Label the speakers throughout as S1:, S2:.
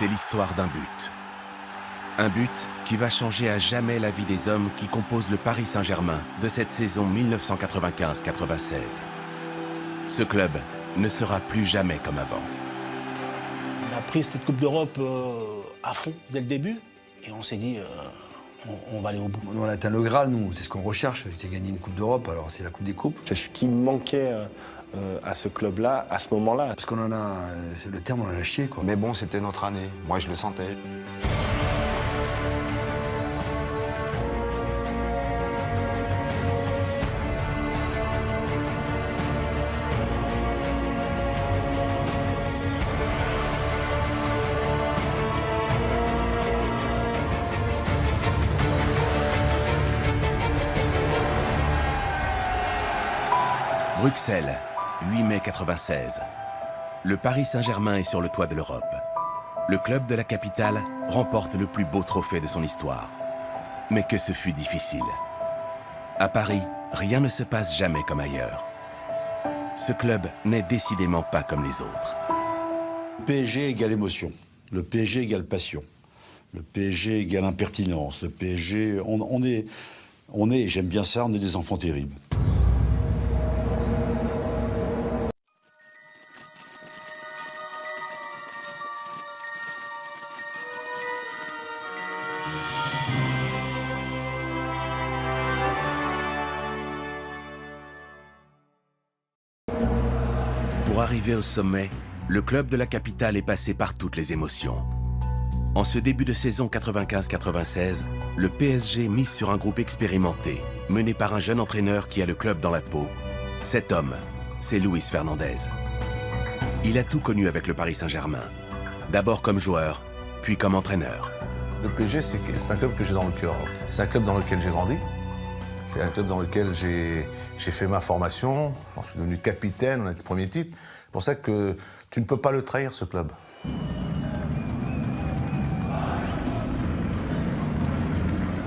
S1: c'est l'histoire d'un but. Un but qui va changer à jamais la vie des hommes qui composent le Paris Saint-Germain de cette saison 1995-96. Ce club ne sera plus jamais comme avant.
S2: On a pris cette Coupe d'Europe à fond dès le début et on s'est dit on va aller au bout.
S3: On a atteint le Graal, nous, c'est ce qu'on recherche, c'est gagner une Coupe d'Europe, alors c'est la Coupe des Coupes.
S4: C'est ce qui manquait à ce club-là, à ce moment-là.
S3: Parce qu'on en a, c'est le terme, on en a chié, quoi.
S5: Mais bon, c'était notre année, moi je le sentais.
S1: Bruxelles, 8 mai 96. Le Paris Saint-Germain est sur le toit de l'Europe. Le club de la capitale remporte le plus beau trophée de son histoire. Mais que ce fut difficile. À Paris, rien ne se passe jamais comme ailleurs. Ce club n'est décidément pas comme les autres.
S6: Le PSG égale émotion, le PSG égale passion, le PSG égale impertinence, le PSG, on est, j'aime bien ça, on est des enfants terribles.
S1: Pour arriver au sommet, le club de la capitale est passé par toutes les émotions. En ce début de saison 95-96, le PSG mise sur un groupe expérimenté, mené par un jeune entraîneur qui a le club dans la peau. Cet homme, c'est Luis Fernandez. Il a tout connu avec le Paris Saint-Germain. D'abord comme joueur, puis comme entraîneur.
S7: Le PSG, c'est un club que j'ai dans le cœur. C'est un club dans lequel j'ai grandi. C'est un club dans lequel j'ai fait ma formation. Je suis devenu capitaine, on a été premier titre. C'est pour ça que tu ne peux pas le trahir, ce club.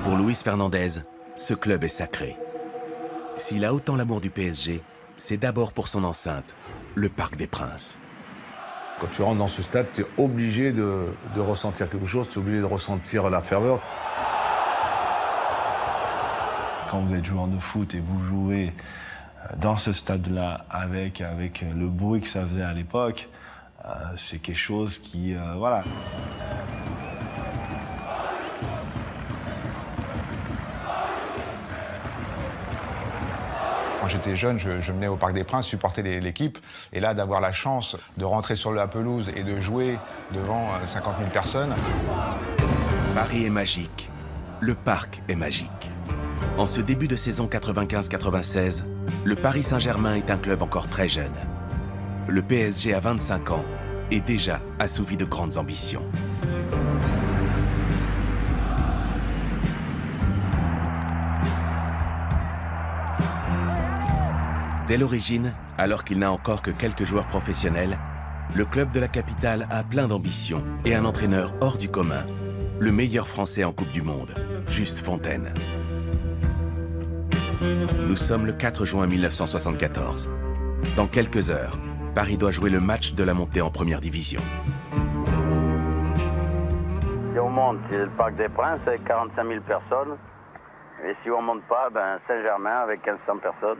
S1: Pour Luis Fernandez, ce club est sacré. S'il a autant l'amour du PSG, c'est d'abord pour son enceinte, le Parc des Princes.
S7: Quand tu rentres dans ce stade, tu es obligé de ressentir quelque chose, tu es obligé de ressentir la ferveur.
S4: Quand vous êtes joueur de foot et vous jouez dans ce stade-là avec le bruit que ça faisait à l'époque, c'est quelque chose qui, voilà.
S5: Quand j'étais jeune, je venais au Parc des Princes supporter l'équipe. Et là, d'avoir la chance de rentrer sur la pelouse et de jouer devant 50 000 personnes.
S1: Paris est magique. Le parc est magique. En ce début de saison 95-96, le Paris Saint-Germain est un club encore très jeune. Le PSG a 25 ans et déjà assouvi de grandes ambitions. Dès l'origine, alors qu'il n'a encore que quelques joueurs professionnels, le club de la capitale a plein d'ambitions et un entraîneur hors du commun, le meilleur Français en Coupe du Monde, Just Fontaine. Nous sommes le 4 juin 1974. Dans quelques heures, Paris doit jouer le match de la montée en première division.
S8: Si on monte, c'est le Parc des Princes avec 45 000 personnes. Et si on ne monte pas, Saint-Germain avec 1500 personnes.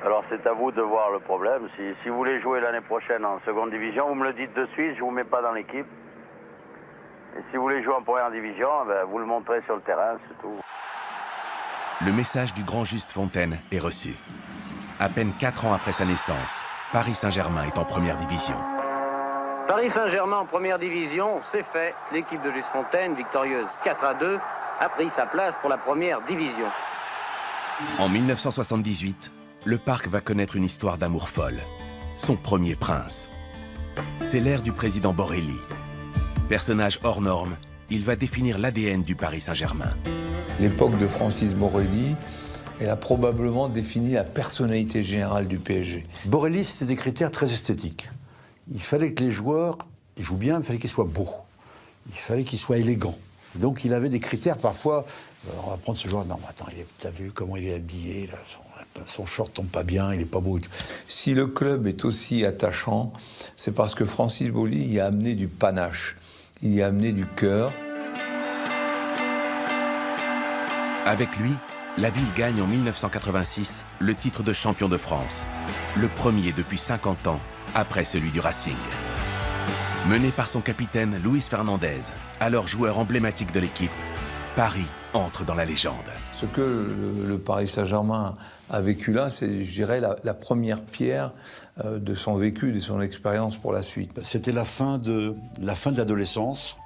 S8: Alors c'est à vous de voir le problème. Si vous voulez jouer l'année prochaine en seconde division, vous me le dites de suite, je ne vous mets pas dans l'équipe. Et si vous voulez jouer en première division, vous le montrez sur le terrain, c'est tout.
S1: Le message du grand Just Fontaine est reçu. À peine 4 ans après sa naissance, Paris Saint-Germain est en première division.
S9: Paris Saint-Germain en première division, c'est fait. L'équipe de Just Fontaine, victorieuse 4-2, a pris sa place pour la première division.
S1: En 1978, le parc va connaître une histoire d'amour folle. Son premier prince. C'est l'ère du président Borelli. Personnage hors norme, il va définir l'ADN du Paris Saint-Germain.
S10: L'époque de Francis Borelli, elle a probablement défini la personnalité générale du PSG.
S6: Borelli, c'était des critères très esthétiques. Il fallait que les joueurs, ils jouent bien, il fallait qu'ils soient beaux. Il fallait qu'ils soient élégants. Donc il avait des critères parfois, on va prendre ce joueur, non attends, t'as vu comment il est habillé là, son short tombe pas bien, il est pas beau.
S10: Si le club est aussi attachant, c'est parce que Francis Boli y a amené du panache, il y a amené du cœur.
S1: Avec lui, la ville gagne en 1986 le titre de champion de France, le premier depuis 50 ans, après celui du Racing. Mené par son capitaine Luis Fernandez, alors joueur emblématique de l'équipe, Paris entre dans la légende.
S10: Ce que le Paris Saint-Germain a vécu là, c'est, je dirais, la première pierre de son vécu, de son expérience pour la suite.
S6: C'était la fin de l'adolescence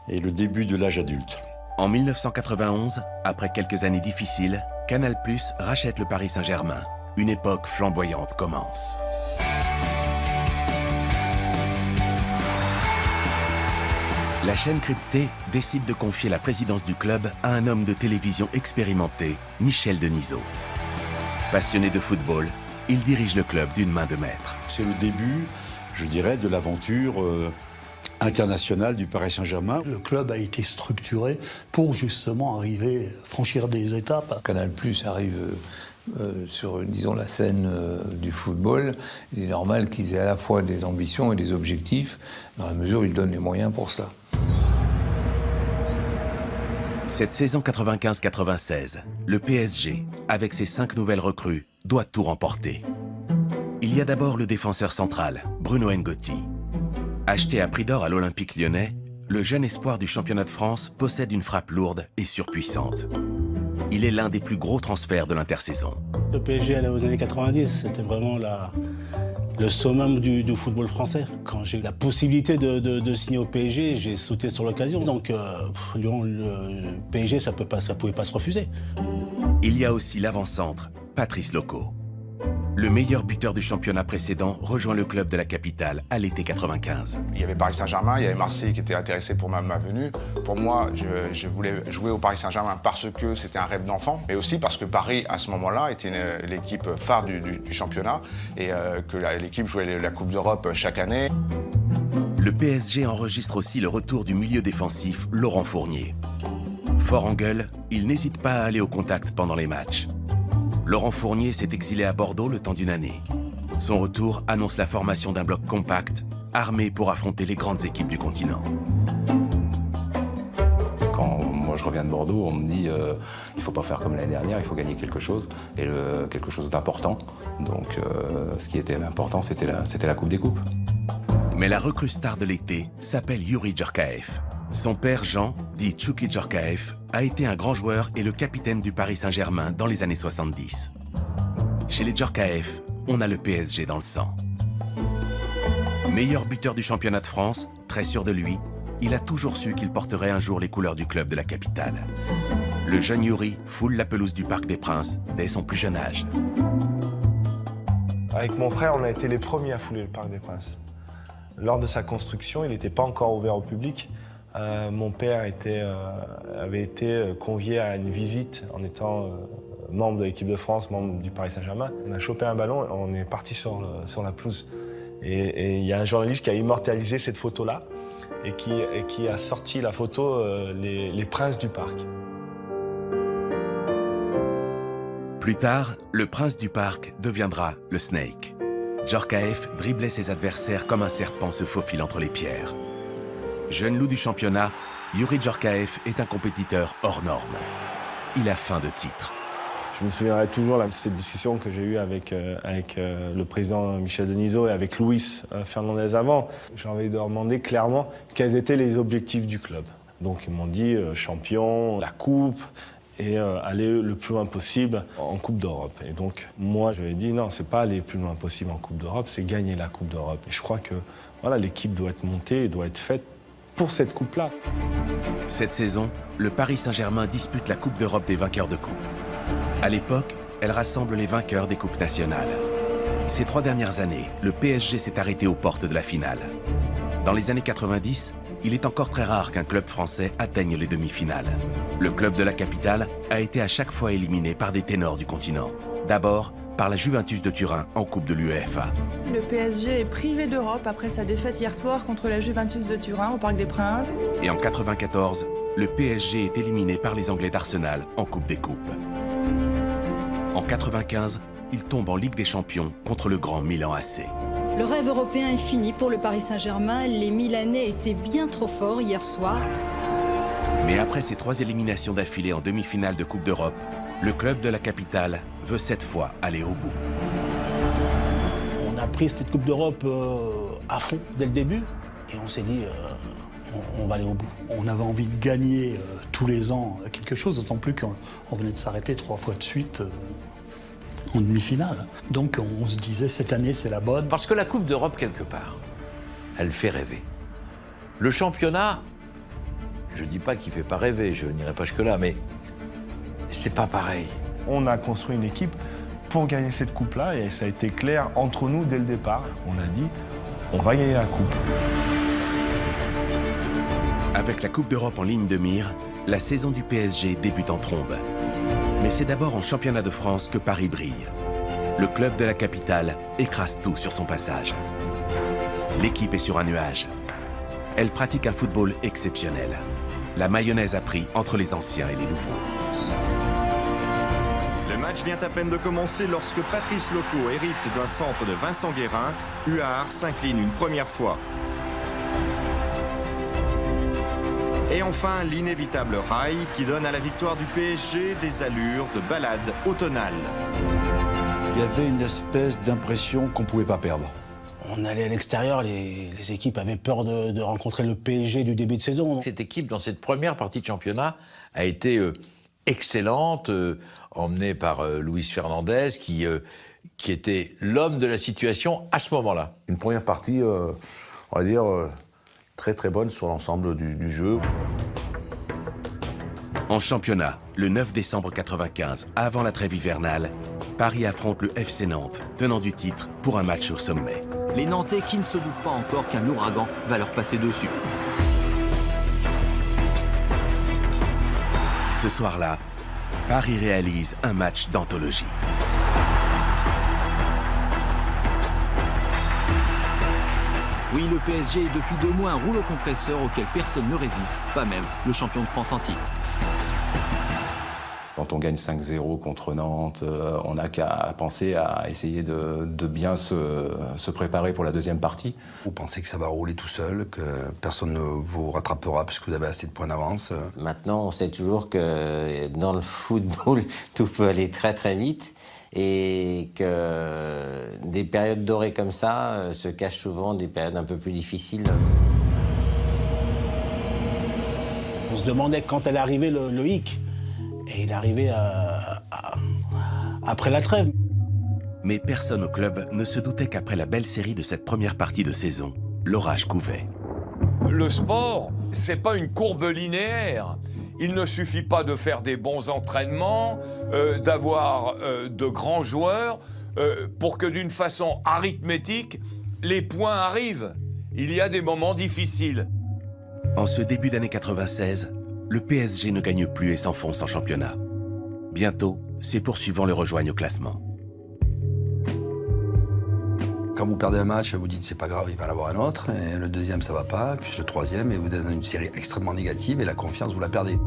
S6: et le début de l'âge adulte.
S1: En 1991, après quelques années difficiles, Canal+ rachète le Paris Saint-Germain. Une époque flamboyante commence. La chaîne cryptée décide de confier la présidence du club à un homme de télévision expérimenté, Michel Denisot. Passionné de football, il dirige le club d'une main de maître.
S6: C'est le début, je dirais, de l'aventure internationale du Paris Saint-Germain.
S2: Le club a été structuré pour justement franchir des étapes.
S10: Canal+ arrive sur, disons, la scène du football. Il est normal qu'ils aient à la fois des ambitions et des objectifs, dans la mesure où ils donnent les moyens pour ça.
S1: Cette saison 95-96, le PSG, avec ses 5 nouvelles recrues, doit tout remporter. Il y a d'abord le défenseur central, Bruno Ngotti. Acheté à prix d'or à l'Olympique lyonnais, le jeune espoir du championnat de France possède une frappe lourde et surpuissante. Il est l'un des plus gros transferts de l'intersaison.
S2: Le PSG allait aux années 90, c'était vraiment le summum du football français. Quand j'ai eu la possibilité de signer au PSG, j'ai sauté sur l'occasion. Donc le PSG, ça pouvait pas se refuser.
S1: Il y a aussi l'avant-centre, Patrice Loco. Le meilleur buteur du championnat précédent rejoint le club de la capitale à l'été 95.
S5: Il y avait Paris Saint-Germain, il y avait Marseille qui était intéressé pour ma venue. Pour moi, je voulais jouer au Paris Saint-Germain parce que c'était un rêve d'enfant, mais aussi parce que Paris, à ce moment-là, était l'équipe phare du championnat et que l'équipe jouait la Coupe d'Europe chaque année.
S1: Le PSG enregistre aussi le retour du milieu défensif Laurent Fournier. Fort en gueule, il n'hésite pas à aller au contact pendant les matchs. Laurent Fournier s'est exilé à Bordeaux le temps d'une année. Son retour annonce la formation d'un bloc compact, armé pour affronter les grandes équipes du continent.
S11: Quand moi je reviens de Bordeaux, on me dit il ne faut pas faire comme l'année dernière, il faut gagner quelque chose, et quelque chose d'important. Donc ce qui était important, c'était la Coupe des Coupes.
S1: Mais la recrue star de l'été s'appelle Youri Djorkaeff. Son père Jean, dit Tchouki Djorkaeff, a été un grand joueur et le capitaine du Paris Saint-Germain dans les années 70. Chez les Djorkaeff, on a le PSG dans le sang. Meilleur buteur du championnat de France, très sûr de lui, il a toujours su qu'il porterait un jour les couleurs du club de la capitale. Le jeune Youri foule la pelouse du Parc des Princes dès son plus jeune âge.
S4: Avec mon frère, on a été les premiers à fouler le Parc des Princes. Lors de sa construction, il n'était pas encore ouvert au public. Mon père avait été convié à une visite en étant membre de l'équipe de France, membre du Paris Saint-Germain. On a chopé un ballon et on est parti sur la pelouse. Et il y a un journaliste qui a immortalisé cette photo-là et qui a sorti la photo les princes du parc.
S1: Plus tard, le prince du parc deviendra le Snake. Djorkaeff driblait ses adversaires comme un serpent se faufile entre les pierres. Jeune loup du championnat, Youri Djorkaeff est un compétiteur hors norme. Il a faim de titre.
S4: Je me souviendrai toujours de cette discussion que j'ai eue avec le président Michel Denisot et avec Luis Fernandez avant. J'ai envie de leur demander clairement quels étaient les objectifs du club. Donc ils m'ont dit champion, la coupe et aller le plus loin possible en Coupe d'Europe. Et donc moi je lui ai dit non, c'est pas aller le plus loin possible en Coupe d'Europe, c'est gagner la Coupe d'Europe. Et je crois que voilà, l'équipe doit être montée et doit être faite pour cette coupe-là.
S1: Cette saison, le Paris Saint-Germain dispute la Coupe d'Europe des vainqueurs de coupe. À l'époque, elle rassemble les vainqueurs des coupes nationales. Ces 3 dernières années, le PSG s'est arrêté aux portes de la finale. Dans les années 90, il est encore très rare qu'un club français atteigne les demi-finales. Le club de la capitale a été à chaque fois éliminé par des ténors du continent. D'abord, par la Juventus de Turin en Coupe de l'UEFA.
S12: Le PSG est privé d'Europe après sa défaite hier soir contre la Juventus de Turin au Parc des Princes.
S1: Et en 94, le PSG est éliminé par les Anglais d'Arsenal en Coupe des Coupes. En 95, il tombe en Ligue des Champions contre le grand Milan AC.
S13: Le rêve européen est fini pour le Paris Saint-Germain. Les Milanais étaient bien trop forts hier soir.
S1: Mais après ses 3 éliminations d'affilée en demi-finale de Coupe d'Europe, le club de la capitale veut cette fois aller au bout.
S2: On a pris cette Coupe d'Europe à fond dès le début et on s'est dit on va aller au bout.
S14: On avait envie de gagner tous les ans quelque chose, d'autant plus qu'on venait de s'arrêter 3 fois de suite en demi-finale. Donc on se disait cette année c'est la bonne.
S15: Parce que la Coupe d'Europe, quelque part, elle fait rêver. Le championnat, je ne dis pas qu'il ne fait pas rêver, je n'irai pas jusque-là, mais c'est pas pareil.
S4: On a construit une équipe pour gagner cette coupe-là et ça a été clair entre nous dès le départ. On a dit, on va gagner la coupe.
S1: Avec la Coupe d'Europe en ligne de mire, la saison du PSG débute en trombe. Mais c'est d'abord en championnat de France que Paris brille. Le club de la capitale écrase tout sur son passage. L'équipe est sur un nuage. Elle pratique un football exceptionnel. La mayonnaise a pris entre les anciens et les nouveaux.
S16: Le match vient à peine de commencer lorsque Patrice Loco hérite d'un centre de Vincent Guérin. Huard s'incline une première fois. Et enfin, l'inévitable rail qui donne à la victoire du PSG des allures de balade automnale.
S6: Il y avait une espèce d'impression qu'on ne pouvait pas perdre.
S2: On allait à l'extérieur, les équipes avaient peur de rencontrer le PSG du début de saison.
S15: Cette équipe, dans cette première partie de championnat, a été excellente, emmenée par Luis Fernandez, qui était l'homme de la situation à ce moment-là.
S7: Une première partie, on va dire, très très bonne sur l'ensemble du jeu.
S1: En championnat, le 9 décembre 95, avant la trêve hivernale, Paris affronte le FC Nantes, tenant du titre, pour un match au sommet.
S17: Les Nantais qui ne se doutent pas encore qu'un ouragan va leur passer dessus.
S1: Ce soir-là, Paris réalise un match d'anthologie.
S17: Oui, le PSG est depuis 2 mois un rouleau compresseur auquel personne ne résiste, pas même le champion de France en titre.
S11: Quand on gagne 5-0 contre Nantes, on n'a qu'à penser à essayer de bien se préparer pour la deuxième partie.
S3: Vous pensez que ça va rouler tout seul, que personne ne vous rattrapera parce que vous avez assez de points d'avance?
S18: Maintenant, on sait toujours que dans le football, tout peut aller très très vite et que des périodes dorées comme ça se cachent souvent des périodes un peu plus difficiles.
S2: On se demandait quand elle arrivait le hic. Et il est arrivé après la trêve.
S1: Mais personne au club ne se doutait qu'après la belle série de cette première partie de saison, l'orage couvait.
S19: Le sport, c'est pas une courbe linéaire. Il ne suffit pas de faire des bons entraînements, d'avoir de grands joueurs, pour que d'une façon arithmétique, les points arrivent. Il y a des moments difficiles.
S1: En ce début d'année 96, le PSG ne gagne plus et s'enfonce en championnat. Bientôt, ses poursuivants le rejoignent au classement.
S3: Quand vous perdez un match, vous dites c'est pas grave, il va en avoir un autre, et le deuxième ça va pas, puis le troisième, et vous êtes dans une série extrêmement négative, et la confiance vous la perdez.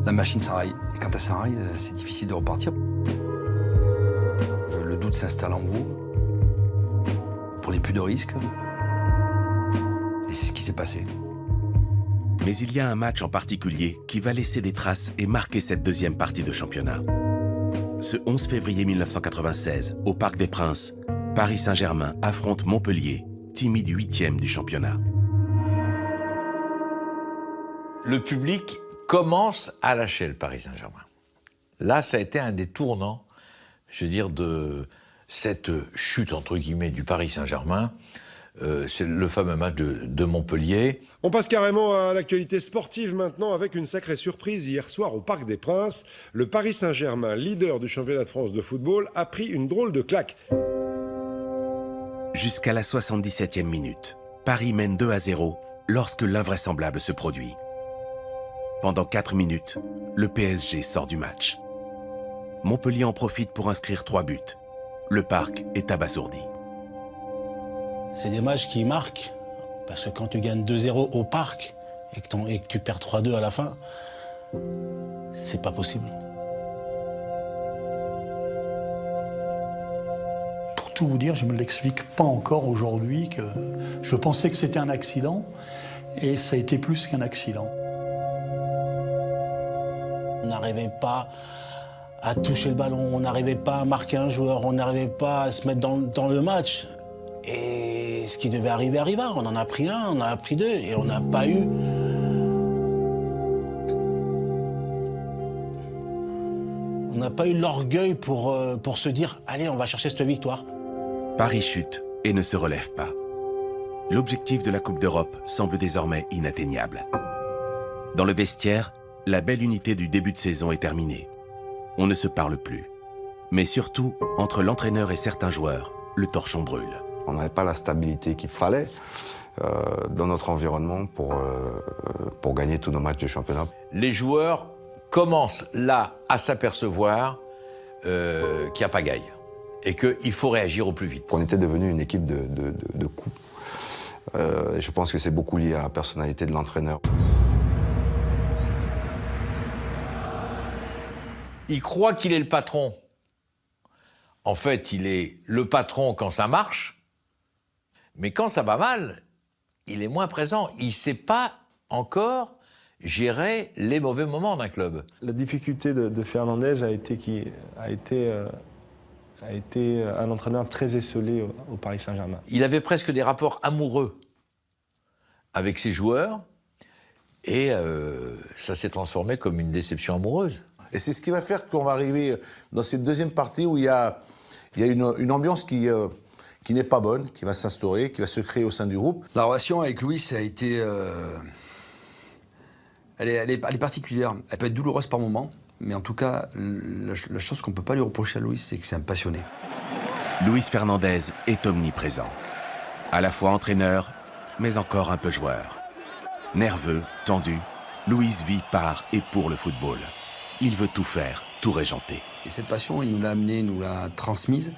S3: La machine s'enraille, et quand elle s'enraille, c'est difficile de repartir. Le doute s'installe en vous, vous prenez plus de risques, et c'est ce qui s'est passé.
S1: Mais il y a un match en particulier qui va laisser des traces et marquer cette deuxième partie de championnat. Ce 11 février 1996, au Parc des Princes, Paris Saint-Germain affronte Montpellier, timide 8e du championnat.
S15: Le public commence à lâcher le Paris Saint-Germain. Là, ça a été un des tournants, je veux dire, de cette chute, entre guillemets, du Paris Saint-Germain. C'est le fameux match de Montpellier.
S20: On passe carrément à l'actualité sportive maintenant avec une sacrée surprise hier soir au Parc des Princes. Le Paris Saint-Germain, leader du championnat de France de football, a pris une drôle de claque.
S1: Jusqu'à la 77e minute, Paris mène 2-0 lorsque l'invraisemblable se produit. Pendant 4 minutes, le PSG sort du match. Montpellier en profite pour inscrire 3 buts. Le Parc est abasourdi.
S2: C'est des matchs qui marquent, parce que quand tu gagnes 2-0 au Parc et que tu perds 3-2 à la fin, c'est pas possible.
S14: tout vous dire, je ne me l'explique pas encore aujourd'hui. Que je pensais que c'était un accident, et ça a été plus qu'un accident.
S2: On n'arrivait pas à toucher le ballon, on n'arrivait pas à marquer un joueur, on n'arrivait pas à se mettre dans le match. Et ce qui devait arriver arriva. On en a pris un, on en a pris deux, et on n'a pas eu... On n'a pas eu l'orgueil pour se dire « Allez, on va chercher cette victoire ».
S1: Paris chute et ne se relève pas. L'objectif de la Coupe d'Europe semble désormais inatteignable. Dans le vestiaire, la belle unité du début de saison est terminée. On ne se parle plus. Mais surtout, entre l'entraîneur et certains joueurs, le torchon brûle.
S21: On n'avait pas la stabilité qu'il fallait dans notre environnement pour gagner tous nos matchs de championnat.
S15: Les joueurs commencent là à s'apercevoir qu'il y a pagaille et qu'il faut réagir au plus vite.
S21: On était devenu une équipe de coups. Je pense que c'est beaucoup lié à la personnalité de l'entraîneur.
S15: Il croit qu'il est le patron. En fait, il est le patron quand ça marche, mais quand ça va mal, il est moins présent. Il ne sait pas encore gérer les mauvais moments d'un club.
S4: La difficulté de Fernandez a été un entraîneur très esseulé au Paris Saint-Germain.
S15: Il avait presque des rapports amoureux avec ses joueurs et ça s'est transformé comme une déception amoureuse.
S7: Et c'est ce qui va faire qu'on va arriver dans cette deuxième partie où il y a une ambiance qui n'est pas bonne, qui va s'instaurer, qui va se créer au sein du groupe.
S3: La relation avec Luis a été... Elle est particulière. Elle peut être douloureuse par moments, mais en tout cas, la chose qu'on ne peut pas lui reprocher à Luis, c'est que c'est un passionné.
S1: Luis Fernandez est omniprésent. À la fois entraîneur, mais encore un peu joueur. Nerveux, tendu, Luis vit par et pour le football. Il veut tout faire, tout régenter.
S3: Et cette passion, il nous l'a amenée, il nous l'a transmise,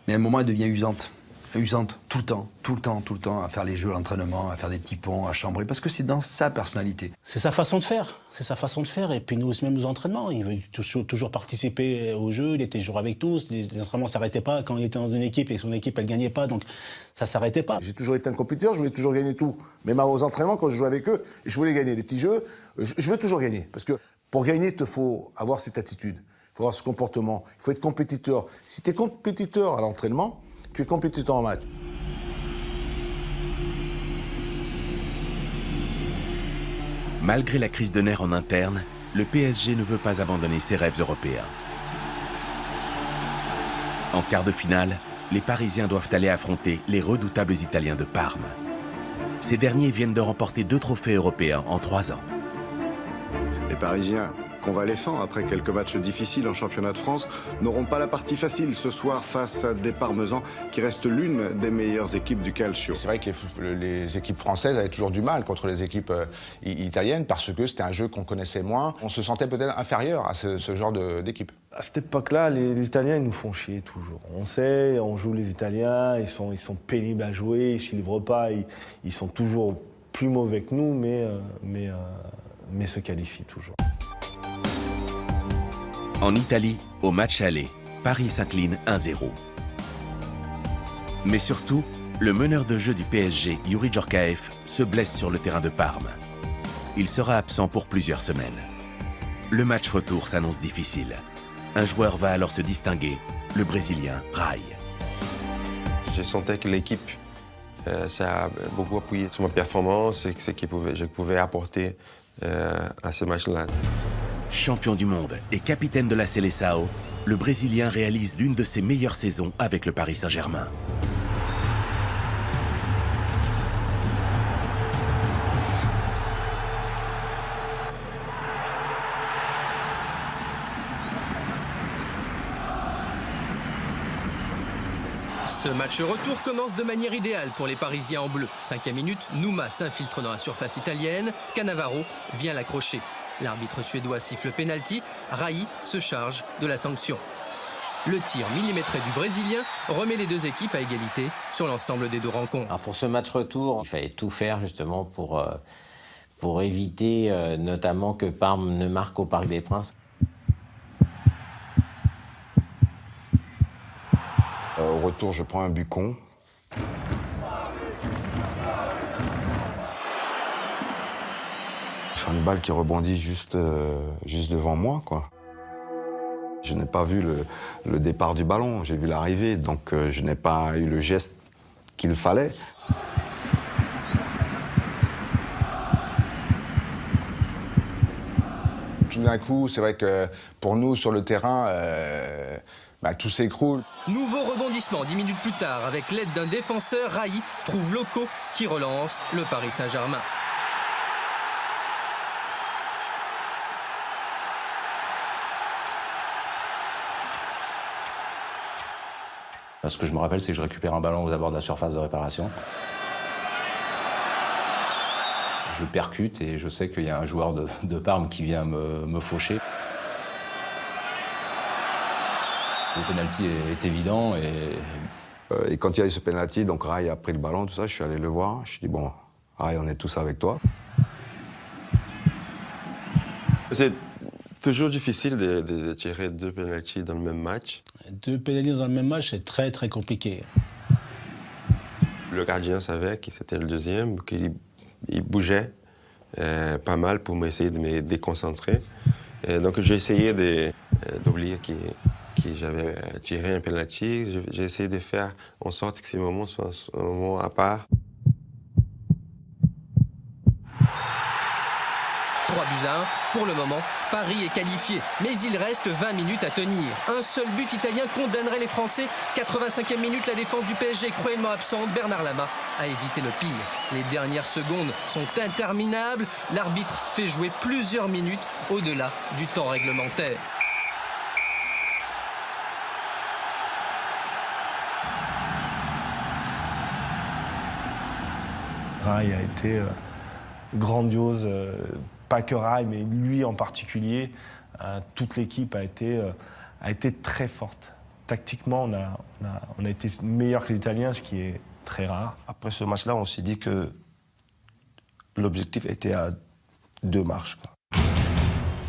S3: mais à un moment, elle devient usante. Usante, tout le temps, à faire les jeux, l'entraînement, à faire des petits ponts, à chambrer, parce que c'est dans sa personnalité.
S2: C'est sa façon de faire, et puis nous, même aux entraînements, il veut toujours participer aux jeux, il était toujours avec tous, les entraînements ne s'arrêtaient pas quand il était dans une équipe et son équipe, elle ne gagnait pas, donc ça ne s'arrêtait pas.
S7: J'ai toujours été un compétiteur, je voulais toujours gagner tout. Même aux entraînements, quand je jouais avec eux, je voulais gagner des petits jeux, je veux toujours gagner, parce que pour gagner, il te faut avoir cette attitude, il faut avoir ce comportement, il faut être compétiteur. Si tu es compétiteur à l'entraînement, tu es compétiteur en match.
S1: Malgré la crise de nerfs en interne, le PSG ne veut pas abandonner ses rêves européens. En quart de finale, les Parisiens doivent aller affronter les redoutables Italiens de Parme. Ces derniers viennent de remporter 2 trophées européens en 3 ans.
S22: Les Parisiens, convalescents après quelques matchs difficiles en championnat de France, n'auront pas la partie facile ce soir face à des Parmesans qui restent l'une des meilleures équipes du Calcio.
S5: C'est vrai que les équipes françaises avaient toujours du mal contre les équipes italiennes parce que c'était un jeu qu'on connaissait moins. On se sentait peut-être inférieur à ce genre d'équipe.
S4: À cette époque-là, les Italiens, ils nous font chier toujours. On sait, on joue les Italiens, ils sont pénibles à jouer, ils ne se livrent pas, ils sont toujours plus mauvais que nous, mais se qualifient toujours.
S1: En Italie, au match aller, Paris s'incline 1-0. Mais surtout, le meneur de jeu du PSG, Youri Djorkaeff, se blesse sur le terrain de Parme. Il sera absent pour plusieurs semaines. Le match retour s'annonce difficile. Un joueur va alors se distinguer, le Brésilien Rai.
S23: Je sentais que l'équipe, ça a beaucoup appuyé sur ma performance et ce que je pouvais apporter à ce match-là.
S1: Champion du monde et capitaine de la Seleção, le Brésilien réalise l'une de ses meilleures saisons avec le Paris Saint-Germain.
S24: Ce match retour commence de manière idéale pour les Parisiens en bleu. 5e minute, Nouma s'infiltre dans la surface italienne, Cannavaro vient l'accrocher. L'arbitre suédois siffle penalty, Rai se charge de la sanction. Le tir millimétré du Brésilien remet les deux équipes à égalité sur l'ensemble des 2 rencontres.
S18: Alors pour ce match retour, il fallait tout faire justement pour éviter notamment que Parme ne marque au Parc des Princes.
S23: Au
S21: retour, je prends un but con. Une balle qui rebondit juste devant moi, quoi. Je n'ai pas vu le départ du ballon, j'ai vu l'arrivée, donc je n'ai pas eu le geste qu'il fallait.
S5: Tout d'un coup, c'est vrai que pour nous, sur le terrain, tout s'écroule.
S24: Nouveau rebondissement 10 minutes plus tard, avec l'aide d'un défenseur, Raï trouve Loco qui relance le Paris Saint-Germain.
S11: Ce que je me rappelle, c'est que je récupère un ballon aux abords de la surface de réparation. Je percute et je sais qu'il y a un joueur de Parme qui vient me faucher. Le penalty est évident
S21: et quand il y a eu ce penalty, donc Raï a pris le ballon, tout ça, je suis allé le voir. Je lui ai dit, bon, Raï, on est tous avec toi.
S23: C'est toujours difficile de tirer 2 penaltys dans le même match.
S2: 2 pénalités dans le même match, c'est très très compliqué.
S23: Le gardien savait que c'était le deuxième, qu'il bougeait pas mal pour m'essayer de me déconcentrer. Donc j'ai essayé d'oublier que j'avais tiré un penalty. J'ai essayé de faire en sorte que ces moments soient un moment à part.
S24: 3-1. Pour le moment, Paris est qualifié, mais il reste 20 minutes à tenir. Un seul but italien condamnerait les Français. 85e minute, la défense du PSG cruellement absente. Bernard Lama a évité le pire. Les dernières secondes sont interminables. L'arbitre fait jouer plusieurs minutes au-delà du temps réglementaire.
S4: Raï a été grandiose. Pas que Raï, mais lui en particulier, toute l'équipe a été très forte. Tactiquement, on a été meilleur que les Italiens, ce qui est très rare.
S8: Après ce match-là, on s'est dit que l'objectif était à 2 marches, quoi.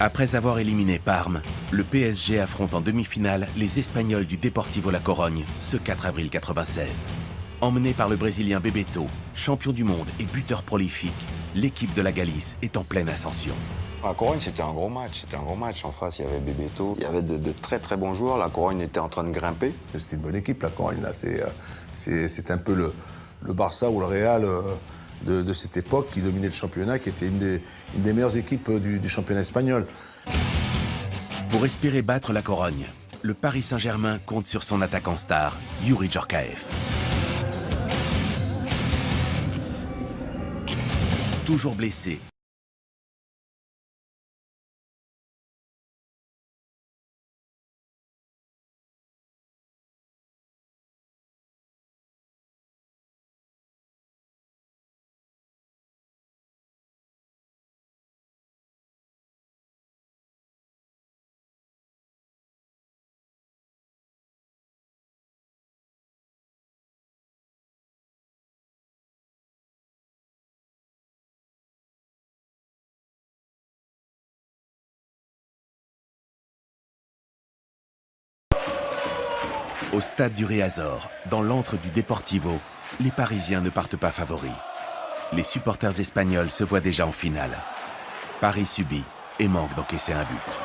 S1: Après avoir éliminé Parme, le PSG affronte en demi-finale les Espagnols du Deportivo La Corogne ce 4 avril 1996. Emmené par le Brésilien Bebeto, champion du monde et buteur prolifique, l'équipe de la Galice est en pleine ascension.
S21: La Corogne, c'était un gros match. En face, il y avait Bebeto. Il y avait de très très bons joueurs. La Corogne était en train de grimper.
S7: C'était une bonne équipe, la Corogne. C'est un peu le Barça ou le Real de cette époque qui dominait le championnat, qui était une des meilleures équipes du championnat espagnol.
S1: Pour espérer battre la Corogne, le Paris Saint-Germain compte sur son attaquant star, Youri Djorkaeff. Toujours blessé, au stade du Riazor, dans l'antre du Deportivo, les Parisiens ne partent pas favoris. Les supporters espagnols se voient déjà en finale. Paris subit et manque d'encaisser un but.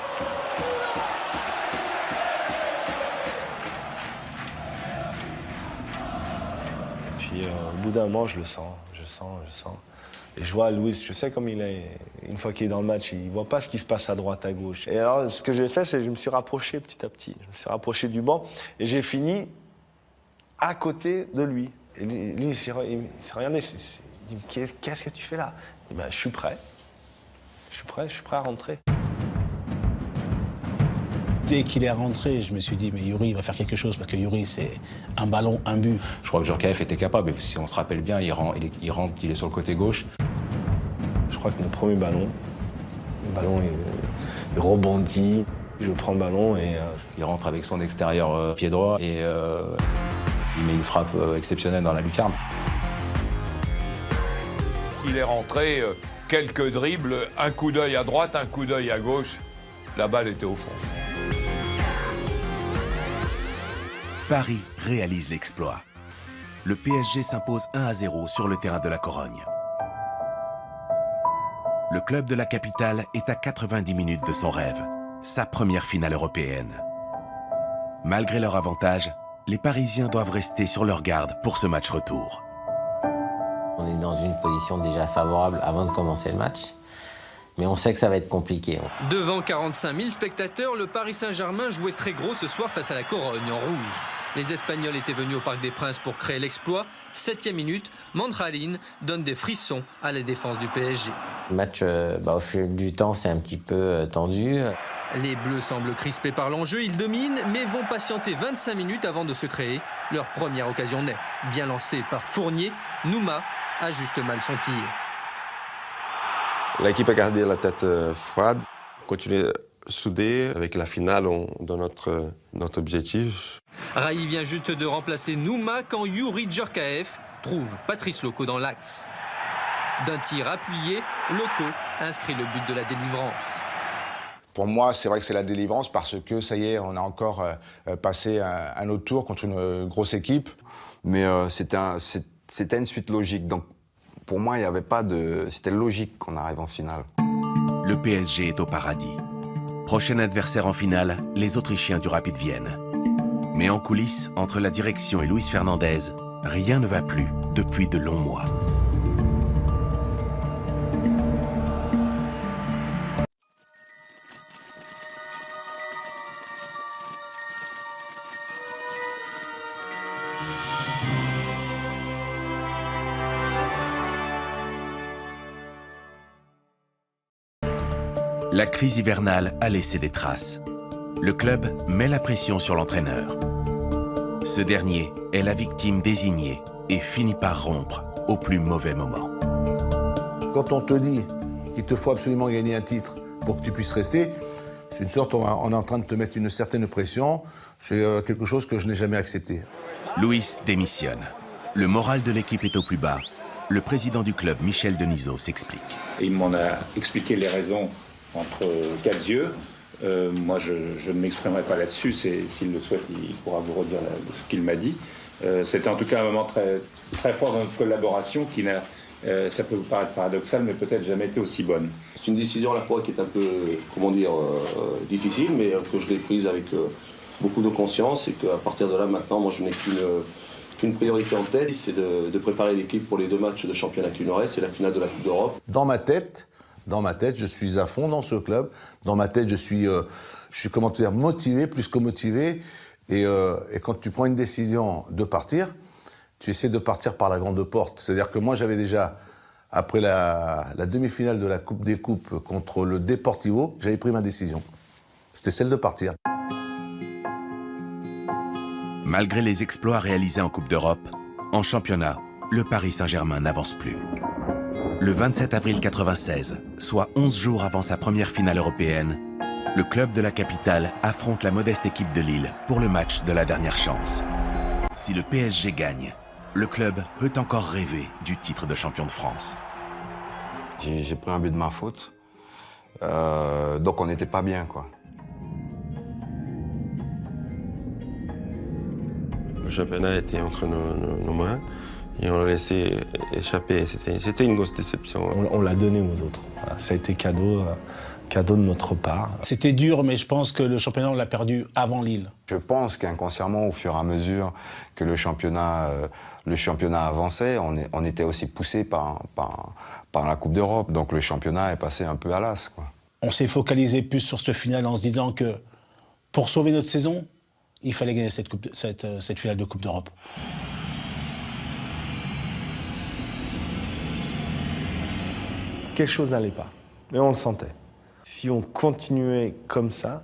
S4: Puis au bout d'un moment, je sens. Et je vois Luis, je sais comme il est, une fois qu'il est dans le match, il ne voit pas ce qui se passe à droite, à gauche. Et alors, ce que j'ai fait, c'est que je me suis rapproché petit à petit. Je me suis rapproché du banc et j'ai fini à côté de lui. Et lui il s'est regardé, il dit, qu'est-ce que tu fais là? Il dit, je suis prêt. Je suis prêt à rentrer.
S2: Dès qu'il est rentré, je me suis dit, mais Youri, il va faire quelque chose, parce que Youri, c'est un ballon, un but.
S11: Je crois que Djorkaeff était capable, si on se rappelle bien, il rentre, il est sur le côté gauche.
S4: Je crois que mon premier ballon, le ballon il rebondit, je prends le ballon et...
S11: Il rentre avec son extérieur pied droit et il met une frappe exceptionnelle dans la lucarne.
S19: Il est rentré, quelques dribbles, un coup d'œil à droite, un coup d'œil à gauche, la balle était au fond.
S1: Paris réalise l'exploit. Le PSG s'impose 1-0 sur le terrain de la Corogne. Le club de la capitale est à 90 minutes de son rêve, sa première finale européenne. Malgré leur avantage, les Parisiens doivent rester sur leur garde pour ce match retour.
S18: On est dans une position déjà favorable avant de commencer le match, mais on sait que ça va être compliqué.
S24: Devant 45 000 spectateurs, le Paris Saint-Germain jouait très gros ce soir face à la Corogne en rouge. Les Espagnols étaient venus au Parc des Princes pour créer l'exploit. 7e minute, Mandralin donne des frissons à la défense du PSG.
S18: Le match, au fil du temps, c'est un petit peu tendu.
S24: Les Bleus semblent crispés par l'enjeu, ils dominent, mais vont patienter 25 minutes avant de se créer leur première occasion nette. Bien lancée par Fournier, Nouma ajuste mal son tir.
S23: L'équipe a gardé la tête froide, continué soudé. Avec la finale, dans notre objectif.
S24: Raï vient juste de remplacer Nouma quand Youri Djorkaeff trouve Patrice Loco dans l'axe. D'un tir appuyé, Loco inscrit le but de la délivrance.
S5: Pour moi, c'est vrai que c'est la délivrance parce que ça y est, on a encore passé un autre tour contre une grosse équipe.
S21: Mais c'était une suite logique. Donc pour moi, il n'y avait pas de... C'était logique qu'on arrive en finale.
S1: Le PSG est au paradis. Prochain adversaire en finale, les Autrichiens du Rapid Vienne. Mais en coulisses, entre la direction et Luis Fernandez, rien ne va plus depuis de longs mois. La crise hivernale a laissé des traces. Le club met la pression sur l'entraîneur. Ce dernier est la victime désignée et finit par rompre au plus mauvais moment.
S7: Quand on te dit qu'il te faut absolument gagner un titre pour que tu puisses rester, c'est une sorte, on est en train de te mettre une certaine pression. C'est quelque chose que je n'ai jamais accepté.
S1: Luis démissionne. Le moral de l'équipe est au plus bas. Le président du club, Michel Denisot, s'explique.
S9: Il m'en a expliqué les raisons entre quatre yeux. Moi, je ne m'exprimerai pas là-dessus. S'il le souhaite, il pourra vous redire ce qu'il m'a dit. C'était en tout cas un moment très, très fort dans notre collaboration qui n'a, ça peut vous paraître paradoxal, mais peut-être jamais été aussi bonne.
S10: C'est une décision à la fois qui est un peu, comment dire, difficile, mais que je l'ai prise avec beaucoup de conscience et qu'à partir de là, maintenant, moi, je n'ai qu'une priorité en tête, c'est de préparer l'équipe pour les 2 matchs de championnat qui nous restent et la finale de la Coupe d'Europe.
S7: Dans ma tête, je suis à fond dans ce club. Dans ma tête, je suis comment dire, motivé, plus que motivé. Et quand tu prends une décision de partir, tu essaies de partir par la grande porte. C'est-à-dire que moi, j'avais déjà, après la demi-finale de la Coupe des Coupes contre le Deportivo, j'avais pris ma décision. C'était celle de partir.
S1: Malgré les exploits réalisés en Coupe d'Europe, en championnat, le Paris Saint-Germain n'avance plus. Le 27 avril 1996, soit 11 jours avant sa première finale européenne, le club de la capitale affronte la modeste équipe de Lille pour le match de la dernière chance. Si le PSG gagne, le club peut encore rêver du titre de champion de France.
S21: J'ai pris un but de ma faute, donc on n'était pas bien, quoi.
S23: Le championnat était entre nos mains et on l'a laissé échapper. C'était une grosse déception.
S4: On l'a donné aux autres. Voilà, ça a été cadeau de notre part.
S2: C'était dur, mais je pense que le championnat, on l'a perdu avant Lille.
S21: Je pense qu'inconsciemment, au fur et à mesure que le championnat avançait, on était aussi poussé par la Coupe d'Europe. Donc le championnat est passé un peu à l'as, quoi.
S2: On s'est focalisé plus sur cette finale en se disant que pour sauver notre saison, il fallait gagner cette finale de Coupe d'Europe.
S4: Quelque chose n'allait pas, mais on le sentait. Si on continuait comme ça,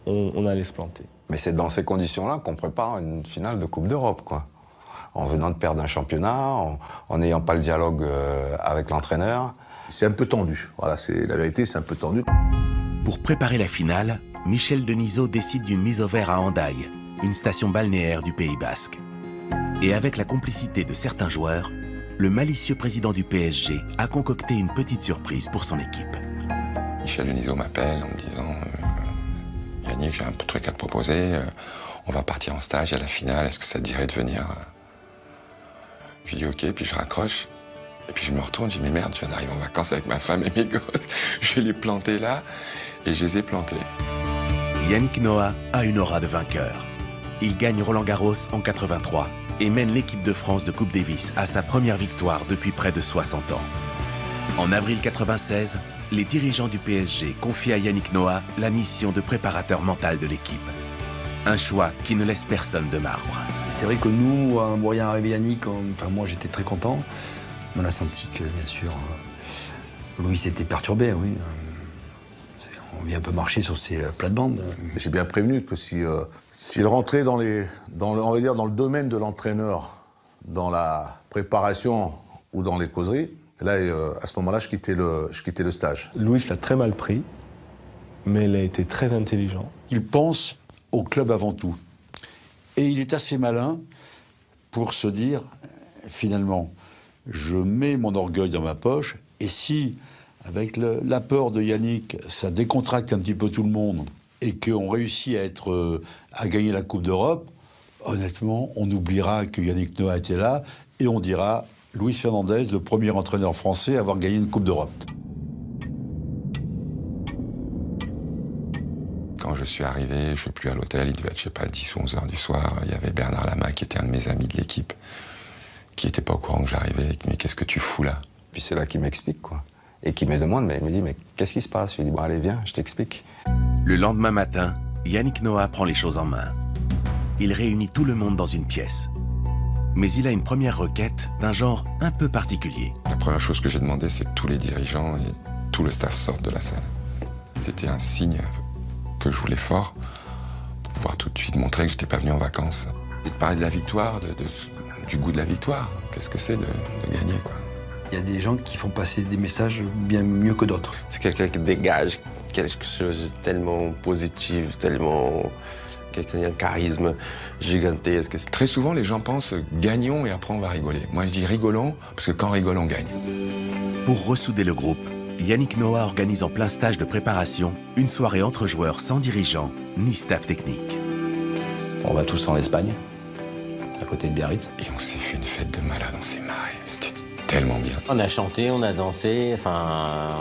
S4: on allait se planter.
S21: Mais c'est dans ces conditions-là qu'on prépare une finale de Coupe d'Europe, quoi. En venant de perdre un championnat, en n'ayant pas le dialogue avec l'entraîneur.
S7: C'est un peu tendu, voilà, la vérité, c'est un peu tendu.
S1: Pour préparer la finale, Michel Denisot décide d'une mise au vert à Hendaye, une station balnéaire du Pays Basque. Et avec la complicité de certains joueurs, le malicieux président du PSG a concocté une petite surprise pour son équipe.
S11: Michel Denisot m'appelle en me disant Yannick, j'ai un truc à te proposer.
S6: on va partir en stage à la finale, est-ce que ça te dirait de venir? Je dis ok, puis je raccroche. Et puis je me retourne, je dis mais merde, je viens d'arriver en vacances avec ma femme et mes gosses. Je vais les planter là, et je les ai plantés.
S1: Yannick Noah a une aura de vainqueur. Il gagne Roland-Garros en 83 et mène l'équipe de France de Coupe Davis à sa première victoire depuis près de 60 ans. En avril 96, les dirigeants du PSG confient à Yannick Noah la mission de préparateur mental de l'équipe. Un choix qui ne laisse personne de marbre.
S3: C'est vrai que nous, en voyant arriver Yannick, enfin moi j'étais très content. On a senti que, bien sûr, Louis s'était perturbé, oui. On vient un peu marcher sur ses plates-bandes.
S7: J'ai bien prévenu que s'il rentrait on va dire, dans le domaine de l'entraîneur, dans la préparation ou dans les causeries, là, à ce moment-là, je quittais le stage.
S4: Louis l'a très mal pris, mais il a été très intelligent.
S12: Il pense au club avant tout. Et il est assez malin pour se dire, finalement, je mets mon orgueil dans ma poche, et si, avec l'apport de Yannick, ça décontracte un petit peu tout le monde, et qu'on réussit à gagner la Coupe d'Europe, honnêtement, on oubliera que Yannick Noah était là, et on dira Luis Fernandez, le premier entraîneur français à avoir gagné une Coupe d'Europe.
S6: Quand je suis arrivé, je ne suis plus à l'hôtel, il devait être, je sais pas, 10 ou 11 heures du soir. Il y avait Bernard Lama, qui était un de mes amis de l'équipe, qui n'était pas au courant que j'arrivais. Mais qu'est-ce que tu fous là?
S21: Puis c'est là qu'il m'explique, quoi. Et qui me demande, mais il me dit, mais qu'est-ce qui se passe? Je lui dis, bon allez, viens, je t'explique.
S1: Le lendemain matin, Yannick Noah prend les choses en main. Il réunit tout le monde dans une pièce. Mais il a une première requête d'un genre un peu particulier.
S6: La première chose que j'ai demandé, c'est que tous les dirigeants et tout le staff sortent de la salle. C'était un signe que je voulais fort, pour pouvoir tout de suite montrer que j'étais pas venu en vacances. Et de parler de la victoire, du goût de la victoire. Qu'est-ce que c'est de gagner, quoi.
S3: Il y a des gens qui font passer des messages bien mieux que d'autres.
S23: C'est quelqu'un qui dégage quelque chose de tellement positif, tellement... quelqu'un qui a un charisme gigantesque.
S6: Très souvent, les gens pensent gagnons et après on va rigoler. Moi, je dis rigolons, parce que quand on rigole, on gagne.
S1: Pour ressouder le groupe, Yannick Noah organise en plein stage de préparation une soirée entre joueurs sans dirigeant ni staff technique.
S11: On va tous en Espagne, à côté de Biarritz.
S6: Et on s'est fait une fête de malade, on s'est marré. C'était tellement bien.
S18: On a chanté, on a dansé, enfin,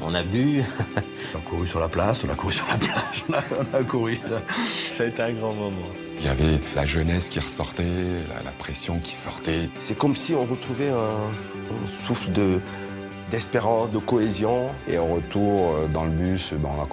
S18: on a bu.
S3: On a couru sur la place, on a couru sur la plage, on a couru.
S4: Ça a été un grand moment.
S6: Il y avait la jeunesse qui ressortait, la pression qui sortait.
S8: C'est comme si on retrouvait un souffle d'espérance, de cohésion.
S21: Et au retour, dans le bus, on a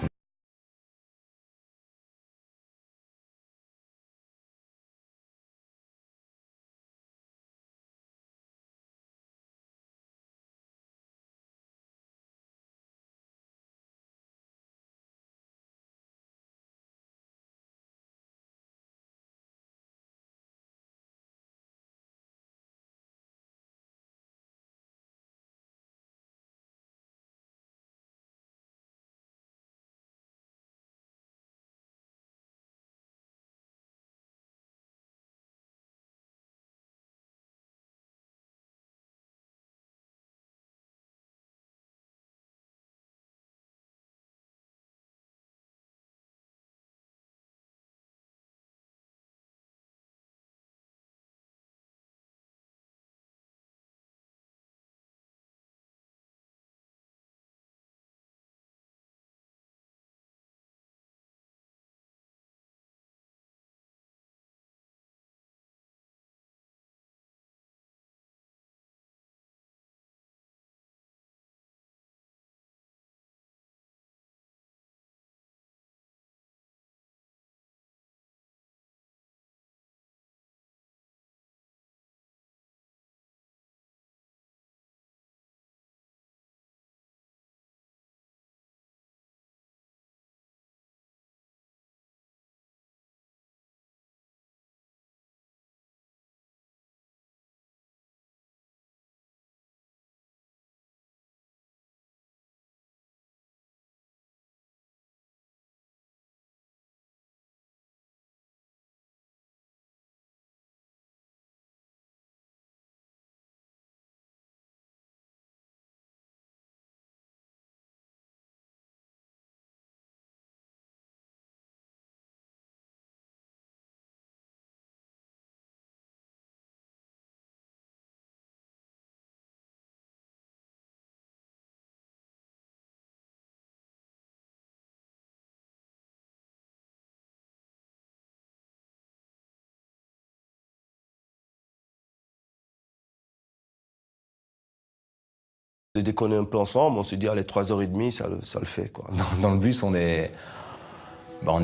S8: De déconner un peu ensemble, on s'est dit, allez, 3h30, ça le fait, quoi.
S11: Dans le bus, on est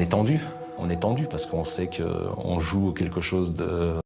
S11: tendu. On est tendu parce qu'on sait qu'on joue quelque chose de...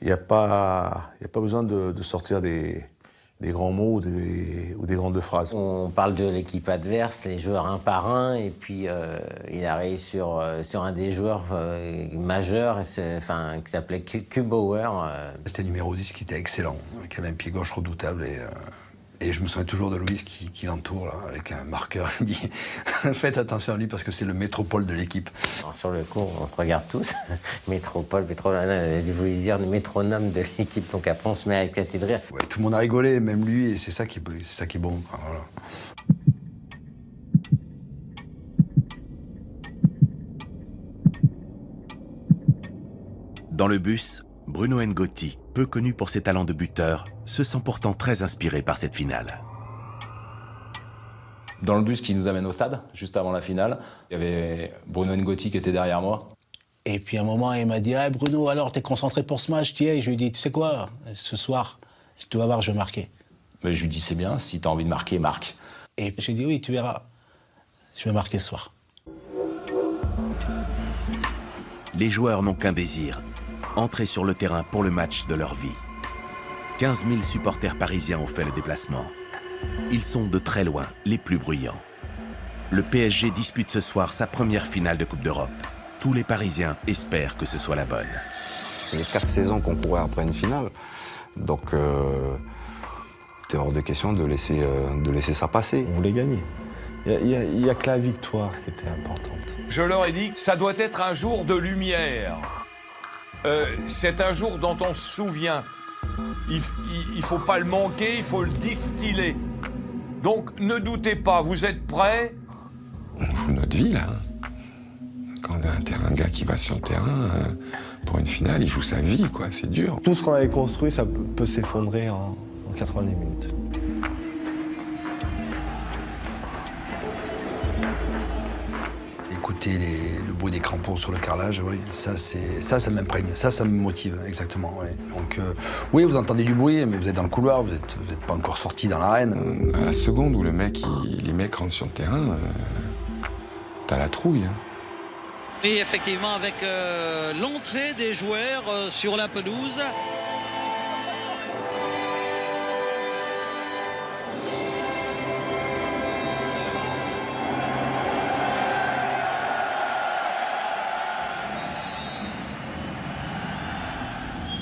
S7: Il n'y a pas besoin de sortir des grands mots ou des grandes phrases.
S18: On parle de l'équipe adverse, les joueurs un par un, et puis il arrive sur un des joueurs majeurs, qui s'appelait Q Bauer.
S3: C'était le numéro 10 qui était excellent, qui avait un pied gauche redoutable. Et je me souviens toujours de Louis qui l'entoure, là, avec un marqueur. Il dit faites attention à lui parce que c'est le métropole de l'équipe.
S18: Sur le coup, on se regarde tous. Métropole, je voulais dire le métronome de l'équipe. Donc après, on se met à éclater de rire.
S3: Ouais, tout le monde a rigolé, même lui, et c'est ça qui est bon. Voilà.
S1: Dans le bus, Bruno Ngotti, peu connu pour ses talents de buteur, se sent pourtant très inspiré par cette finale.
S11: Dans le bus qui nous amène au stade, juste avant la finale, il y avait Bruno Ngotti qui était derrière moi.
S2: Et puis à un moment, il m'a dit hey, Bruno, alors t'es concentré pour ce match? Et je lui ai dit tu sais quoi, ce soir, tu vas voir, je vais marquer.
S11: Mais je lui dis c'est bien, si t'as envie de marquer, marque.
S2: Et j'ai dit oui, tu verras, je vais marquer ce soir.
S1: Les joueurs n'ont qu'un désir, entrer sur le terrain pour le match de leur vie. 15 000 supporters parisiens ont fait le déplacement. Ils sont de très loin les plus bruyants. Le PSG dispute ce soir sa première finale de Coupe d'Europe. Tous les Parisiens espèrent que ce soit la bonne.
S21: C'est 4 saisons qu'on courait après une finale. Donc, c'était hors de question de laisser ça passer.
S4: On voulait gagner. Il n'y a que la victoire qui était importante.
S19: Je leur ai dit que ça doit être un jour de lumière. C'est un jour dont on se souvient. Il faut pas le manquer, il faut le distiller. Donc ne doutez pas, vous êtes prêts?
S6: On joue notre vie là. Quand on a un gars qui va sur le terrain pour une finale, il joue sa vie, quoi. C'est dur.
S4: Tout ce qu'on avait construit, ça peut s'effondrer en 90 minutes.
S3: Écouter le bruit des crampons sur le carrelage, oui, ça m'imprègne, ça me motive, exactement. Oui. Donc, oui, vous entendez du bruit, mais vous êtes dans le couloir, vous n'êtes pas encore sorti dans l'arène.
S6: À la seconde où les mecs rentrent sur le terrain, t'as la trouille. Hein.
S13: Et effectivement, avec l'entrée des joueurs sur la pelouse.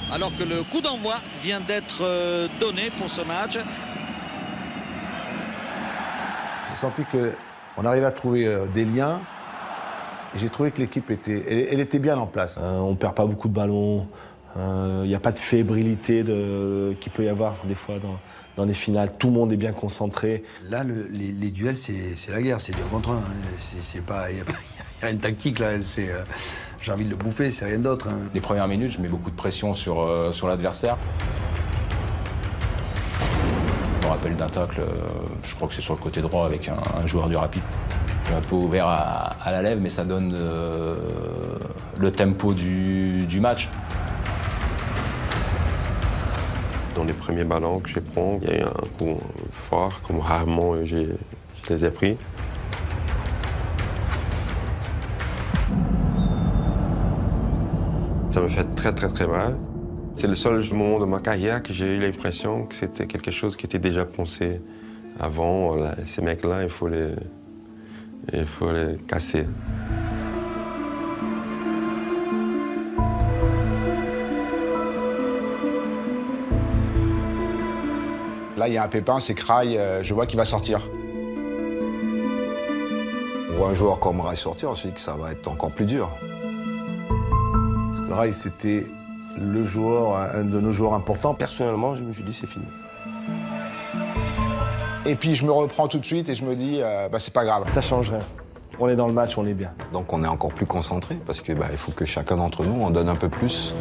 S13: Alors que le coup d'envoi vient d'être donné pour ce match.
S7: J'ai senti qu'on arrivait à trouver des liens. Et j'ai trouvé que l'équipe était bien en place.
S4: On perd pas beaucoup de ballons, Il n'y a pas de fébrilité qu'il peut y avoir des fois dans les finales. Tout le monde est bien concentré.
S3: Là, les duels, c'est la guerre, c'est 2 contre 1. Il n'y a rien de tactique là. J'ai envie de le bouffer, c'est rien d'autre. Hein.
S11: Les premières minutes, je mets beaucoup de pression sur l'adversaire. Je me rappelle d'un tacle, je crois que c'est sur le côté droit avec un joueur du Rapid. Un peu ouvert à la lèvre, mais ça donne le tempo du match.
S23: Dans les premiers ballons que je prends, il y a eu un coup fort, comme rarement je les ai pris. Ça me fait très très très mal. C'est le seul moment de ma carrière que j'ai eu l'impression que c'était quelque chose qui était déjà pensé avant. Ces mecs-là, il faut les casser.
S5: Là, il y a un pépin, c'est Kraï, je vois qu'il va sortir.
S21: On voit un joueur comme Raï sortir, on se dit que ça va être encore plus dur.
S7: Raï, c'était le joueur, un de nos joueurs importants.
S8: Personnellement, je me suis dit c'est fini.
S5: Et puis je me reprends tout de suite et je me dis, c'est pas grave.
S4: Ça change rien. On est dans le match, on est bien.
S21: Donc on est encore plus concentré parce que il faut que chacun d'entre nous en donne un peu plus.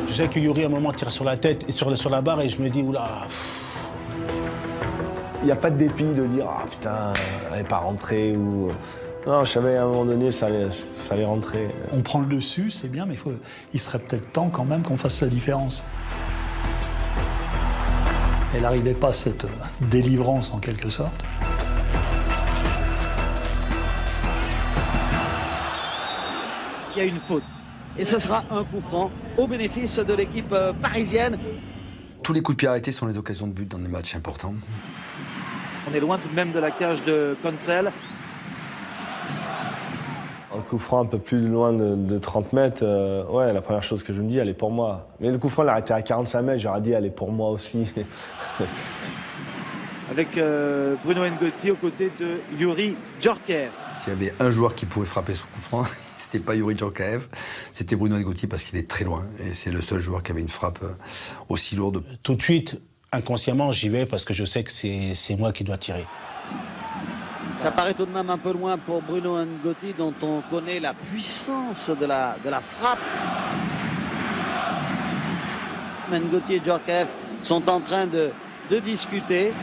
S2: Je sais que Youri à un moment tire sur la tête et sur la barre et je me dis oula.
S4: Il n'y a pas de dépit de dire ah putain, elle n'est pas rentrée ou. Non, je savais à un moment donné ça allait rentrer.
S14: On prend le dessus, c'est bien, mais il serait peut-être temps quand même qu'on fasse la différence. Elle n'arrivait pas cette délivrance en quelque sorte.
S13: Il y a une faute. Et ce sera un coup franc au bénéfice de l'équipe parisienne.
S3: Tous les coups de pied arrêtés sont les occasions de but dans des matchs importants.
S13: On est loin tout de même de la cage de Consel.
S4: Un coup franc un peu plus loin de 30 mètres, ouais, la première chose que je me dis, elle est pour moi. Mais le coup franc, l'a arrêté à 45 mètres, j'aurais dit, elle est pour moi aussi.
S13: Avec Bruno Ngoti aux côtés de Youri Djorkaeff.
S3: S'il y avait un joueur qui pouvait frapper ce coup franc, c'était pas Youri Djorkaeff, c'était Bruno Ngoti parce qu'il est très loin. Et c'est le seul joueur qui avait une frappe aussi lourde.
S2: Tout de suite, inconsciemment, j'y vais parce que je sais que c'est moi qui dois tirer.
S13: Ça paraît tout de même un peu loin pour Bruno Ngoti, dont on connaît la puissance de la frappe. Ngoti et Djorkaeff sont en train de discuter.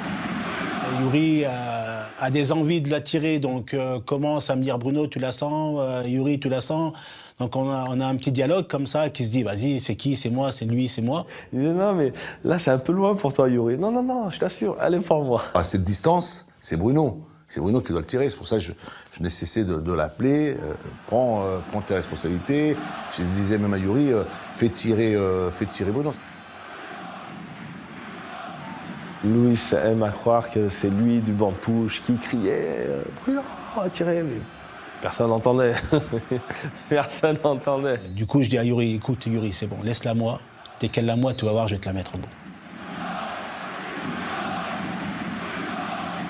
S2: Youri a des envies de la tirer, donc commence à me dire Bruno, tu la sens, Youri, tu la sens. Donc on a un petit dialogue comme ça qui se dit vas-y, c'est qui, c'est moi, c'est lui, c'est moi.
S4: Il dit non mais là c'est un peu loin pour toi Youri. Non, je t'assure, elle est pour moi.
S7: À cette distance, c'est Bruno. C'est Bruno qui doit le tirer, c'est pour ça que je n'ai cessé de l'appeler, prends tes responsabilités. Je disais même à Youri, fais tirer Bruno.
S4: Louis aime à croire que c'est lui du banc de touche qui criait Bruno, tirez, mais personne n'entendait. Personne n'entendait.
S2: Du coup, je dis à Youri, écoute Youri, c'est bon, laisse-la moi. Dès qu'elle l'a moi, tu vas voir, je vais te la mettre au bout.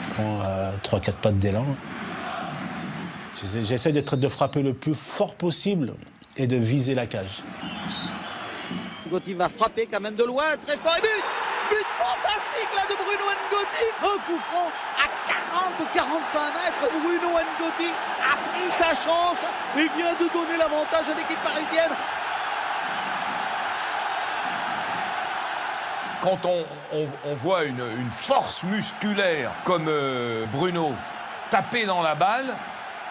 S2: Je prends 3-4 pattes d'élan. J'essaie de frapper le plus fort possible et de viser la cage.
S13: Ngoti va frapper quand même de loin, très fort et but! But fantastique là de Bruno Ngoti. Un coup franc à 40-45 mètres. Bruno Ngoti a pris sa chance et vient de donner l'avantage à l'équipe parisienne.
S19: Quand on voit une force musculaire comme Bruno taper dans la balle,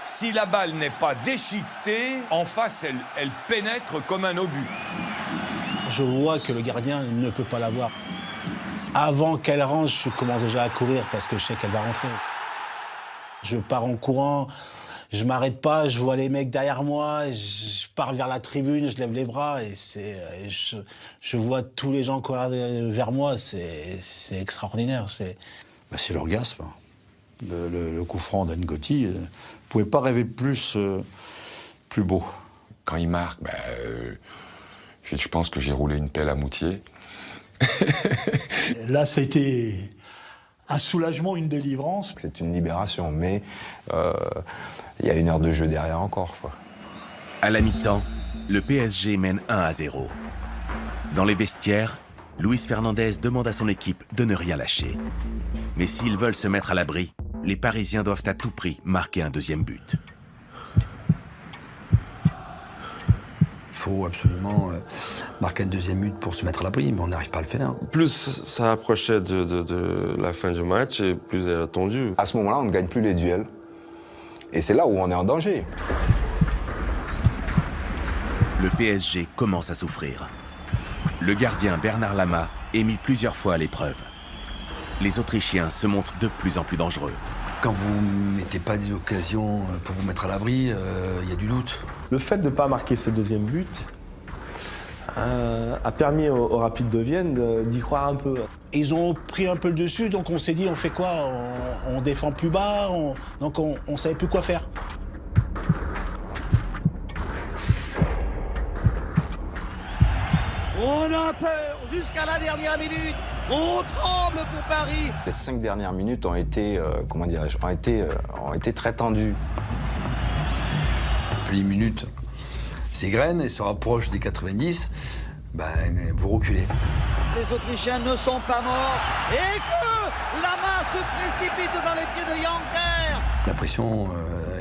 S19: si la balle n'est pas déchiquetée, en face, elle pénètre comme un obus.
S2: Je vois que le gardien ne peut pas l'avoir. Avant qu'elle rentre, je commence déjà à courir parce que je sais qu'elle va rentrer. Je pars en courant, je m'arrête pas, je vois les mecs derrière moi, je pars vers la tribune, je lève les bras et je vois tous les gens courir vers moi, c'est extraordinaire.
S12: C'est l'orgasme. Le coup franc d'Ngoti, vous ne pouvez pas rêver plus beau.
S6: Quand il marque, je pense que j'ai roulé une pelle à Moutier.
S14: Là, ça a été un soulagement, une délivrance.
S21: C'est une libération, mais il y a 1 heure de jeu derrière encore, quoi.
S1: À la mi-temps, le PSG mène 1-0. Dans les vestiaires, Luis Fernandez demande à son équipe de ne rien lâcher. Mais s'ils veulent se mettre à l'abri, les Parisiens doivent à tout prix marquer un deuxième but.
S3: Il faut absolument marquer un deuxième but pour se mettre à l'abri, mais on n'arrive pas à le faire.
S23: Plus ça approchait de la fin du match, et plus elle a tendu.
S21: À ce moment-là, on ne gagne plus les duels. Et c'est là où on est en danger.
S1: Le PSG commence à souffrir. Le gardien Bernard Lama est mis plusieurs fois à l'épreuve. Les Autrichiens se montrent de plus en plus dangereux.
S3: Quand vous ne mettez pas des occasions pour vous mettre à l'abri, il y a du doute.
S4: Le fait de ne pas marquer ce deuxième but a permis au Rapide de Vienne d'y croire un peu.
S2: Ils ont pris un peu le dessus, donc on s'est dit, on fait quoi? On défend plus bas, donc on savait plus quoi faire.
S13: On a peur jusqu'à la dernière minute. On tremble pour Paris.
S21: Les 5 dernières minutes ont été, comment dirais-je, ont été très tendues.
S3: Plus les minutes s'égrènent et se rapprochent des 90, ben, vous reculez.
S13: Les Autrichiens ne sont pas morts et que Lama se précipite dans les pieds de Janker.
S3: La pression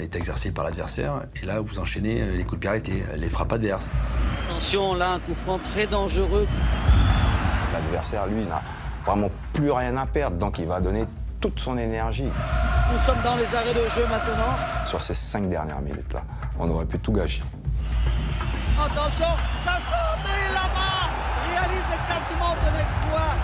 S3: est exercée par l'adversaire et là vous enchaînez les coups de pied arrêtés, les frappes adverses.
S13: Attention, là un coup franc très dangereux.
S21: L'adversaire, lui, n'a vraiment plus rien à perdre, donc il va donner toute son énergie.
S13: Nous sommes dans les arrêts de jeu maintenant.
S21: Sur ces 5 dernières minutes-là, on aurait pu tout gâcher.
S13: Attention, ça sort et Lama réalise quasiment un exploit.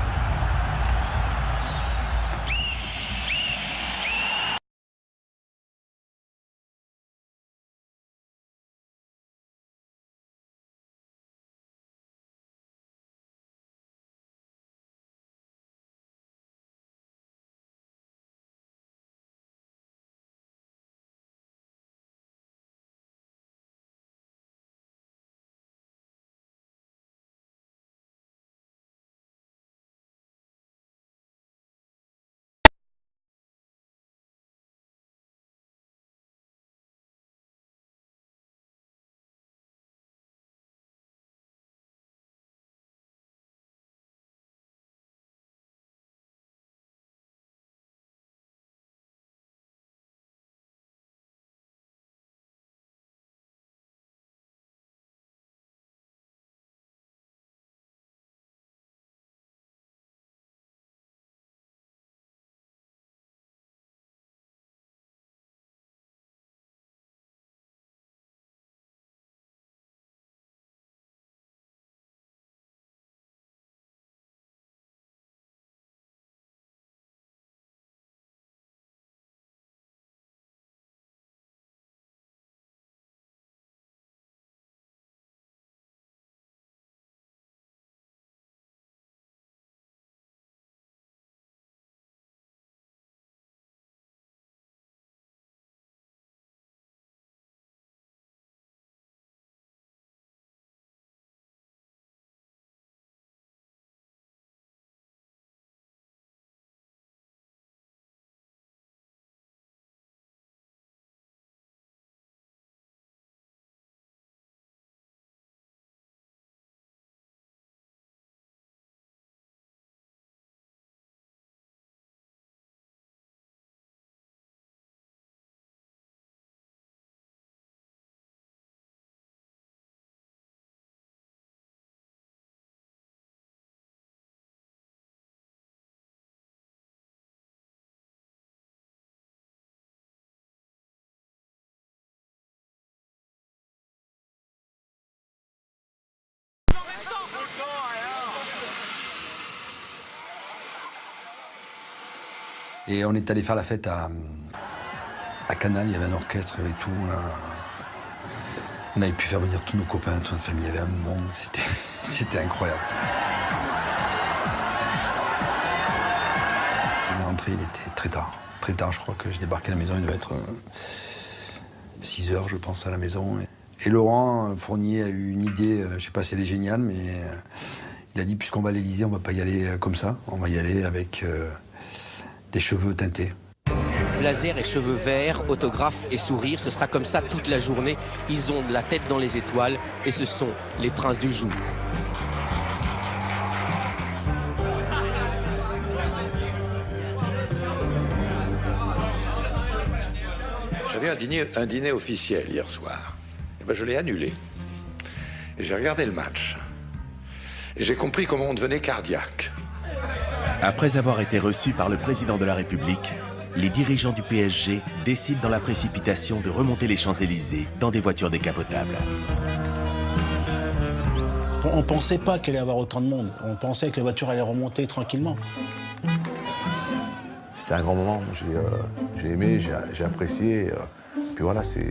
S3: Et on est allé faire la fête à Canal, il y avait un orchestre, il y avait tout. On avait pu faire venir tous nos copains, toute notre famille, il y avait un monde, c'était incroyable. On est rentré, il était très tard, je crois que je débarquais à la maison, il devait être 6 heures, je pense, à la maison. Et Laurent Fournier a eu une idée, je sais pas si elle est géniale, mais il a dit, puisqu'on va à l'Élysée, on va pas y aller comme ça, on va y aller avec Des cheveux teintés.
S24: Blazer et cheveux verts, autographes et sourires, ce sera comme ça toute la journée. Ils ont la tête dans les étoiles et ce sont les princes du jour.
S15: J'avais un dîner officiel hier soir. Et ben, je l'ai annulé. Et j'ai regardé le match. Et j'ai compris comment on devenait cardiaque.
S1: Après avoir été reçus par le président de la République, les dirigeants du PSG décident dans la précipitation de remonter les Champs-Élysées dans des voitures décapotables.
S2: On ne pensait pas qu'il allait y avoir autant de monde. On pensait que les voitures allaient remonter tranquillement.
S7: C'était un grand moment. J'ai aimé, j'ai apprécié. Puis voilà, c'est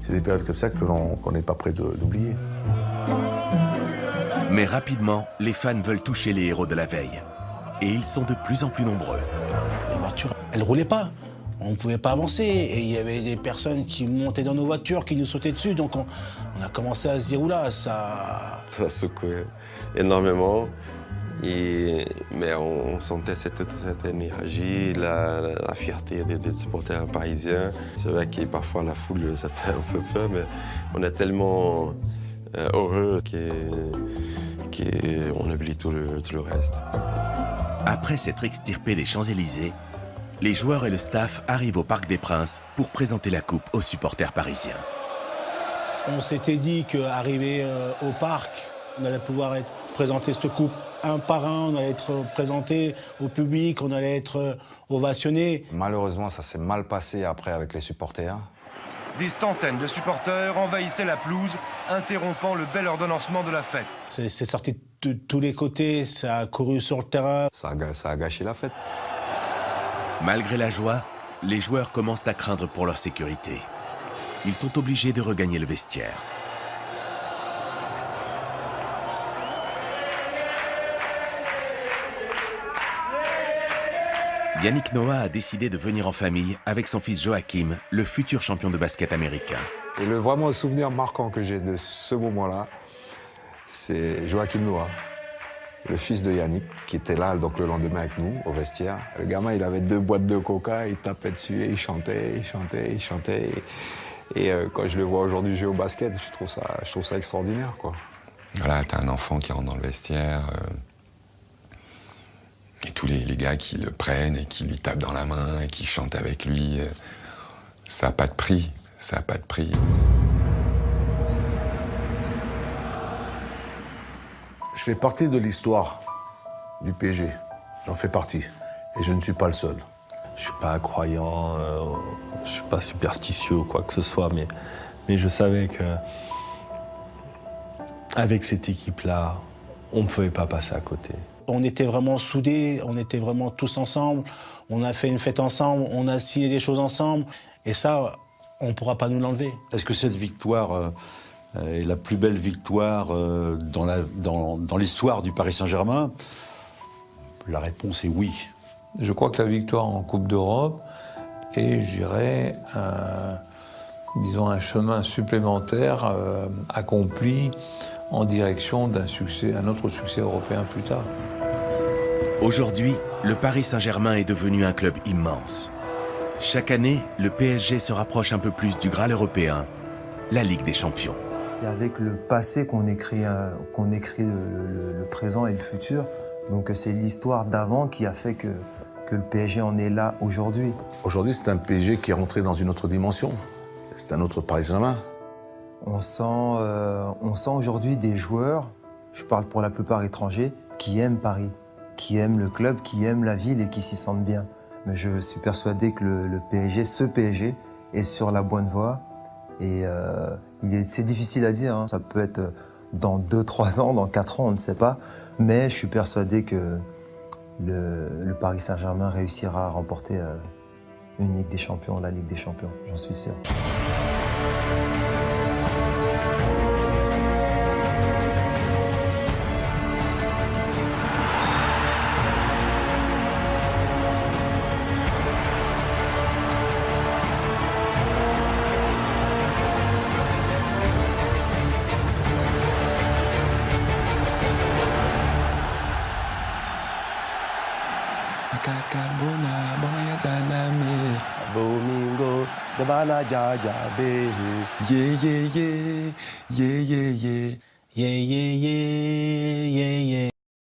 S7: des périodes comme ça qu'on n'est pas prêt d'oublier.
S1: Mais rapidement, les fans veulent toucher les héros de la veille. Et ils sont de plus en plus nombreux.
S2: Les voitures, elles ne roulaient pas. On ne pouvait pas avancer. Et il y avait des personnes qui montaient dans nos voitures, qui nous sautaient dessus. Donc on a commencé à se dire, oula, ça...
S23: Ça secouait énormément. Mais on sentait cette énergie, la fierté des supporters parisiens. C'est vrai que parfois la foule, ça fait un peu peur, mais on est tellement heureux qu'on oublie tout le reste.
S1: Après s'être extirpés des Champs-Élysées, les joueurs et le staff arrivent au Parc des Princes pour présenter la coupe aux supporters parisiens.
S2: On s'était dit qu'arrivé au parc, on allait pouvoir présenter cette coupe un par un, on allait être présenté au public, on allait être ovationné.
S21: Malheureusement, ça s'est mal passé après avec les supporters.
S16: Des centaines de supporters envahissaient la pelouse, interrompant le bel ordonnancement de la fête.
S2: C'est sorti de tous les côtés, ça a couru sur le terrain.
S21: Ça a gâché la fête.
S1: Malgré la joie, les joueurs commencent à craindre pour leur sécurité. Ils sont obligés de regagner le vestiaire. Yannick Noah a décidé de venir en famille avec son fils Joachim, le futur champion de basket américain.
S21: Et vraiment le souvenir marquant que j'ai de ce moment-là, c'est Joachim Noah, le fils de Yannick, qui était là donc, le lendemain avec nous, au vestiaire. Le gamin, il avait 2 boîtes de coca, il tapait dessus et il chantait. Et quand je le vois aujourd'hui jouer au basket, je trouve ça extraordinaire, quoi.
S6: Voilà, t'as un enfant qui rentre dans le vestiaire, et tous les gars qui le prennent et qui lui tapent dans la main et qui chantent avec lui, ça n'a pas de prix, ça n'a pas de prix.
S7: Je fais partie de l'histoire du PSG. J'en fais partie. Et je ne suis pas le seul.
S4: Je ne suis pas croyant, je ne suis pas superstitieux ou quoi que ce soit, mais je savais que avec cette équipe-là, on ne pouvait pas passer à côté.
S2: On était vraiment soudés, on était vraiment tous ensemble. On a fait une fête ensemble, on a signé des choses ensemble. Et ça, on ne pourra pas nous l'enlever.
S12: Est-ce que cette victoire est la plus belle victoire dans l'histoire du Paris Saint-Germain? La réponse est oui.
S17: Je crois que la victoire en Coupe d'Europe est, je dirais, disons un chemin supplémentaire accompli en direction un autre succès européen plus tard.
S1: Aujourd'hui, le Paris Saint-Germain est devenu un club immense. Chaque année, le PSG se rapproche un peu plus du Graal européen, la Ligue des Champions.
S20: C'est avec le passé qu'on écrit le présent et le futur. Donc c'est l'histoire d'avant qui a fait que le PSG en est là aujourd'hui.
S7: Aujourd'hui, c'est un PSG qui est rentré dans une autre dimension. C'est un autre Paris Saint-Germain.
S20: On sent aujourd'hui des joueurs, je parle pour la plupart étrangers, qui aiment Paris, qui aiment le club, qui aiment la ville et qui s'y sentent bien. Mais je suis persuadé que le PSG, ce PSG, est sur la bonne voie. Et c'est difficile à dire, hein. Ça peut être dans 2-3 ans, dans 4 ans, on ne sait pas. Mais je suis persuadé que le Paris Saint-Germain réussira à remporter une Ligue des Champions, la Ligue des Champions, j'en suis sûr.
S25: Calmo
S8: Bona Boya Taname Bomingo Dabana Jajabe Yeah yeah yeah Yeah yeah yeah
S2: Yeah, yeah, yeah, yeah, yeah.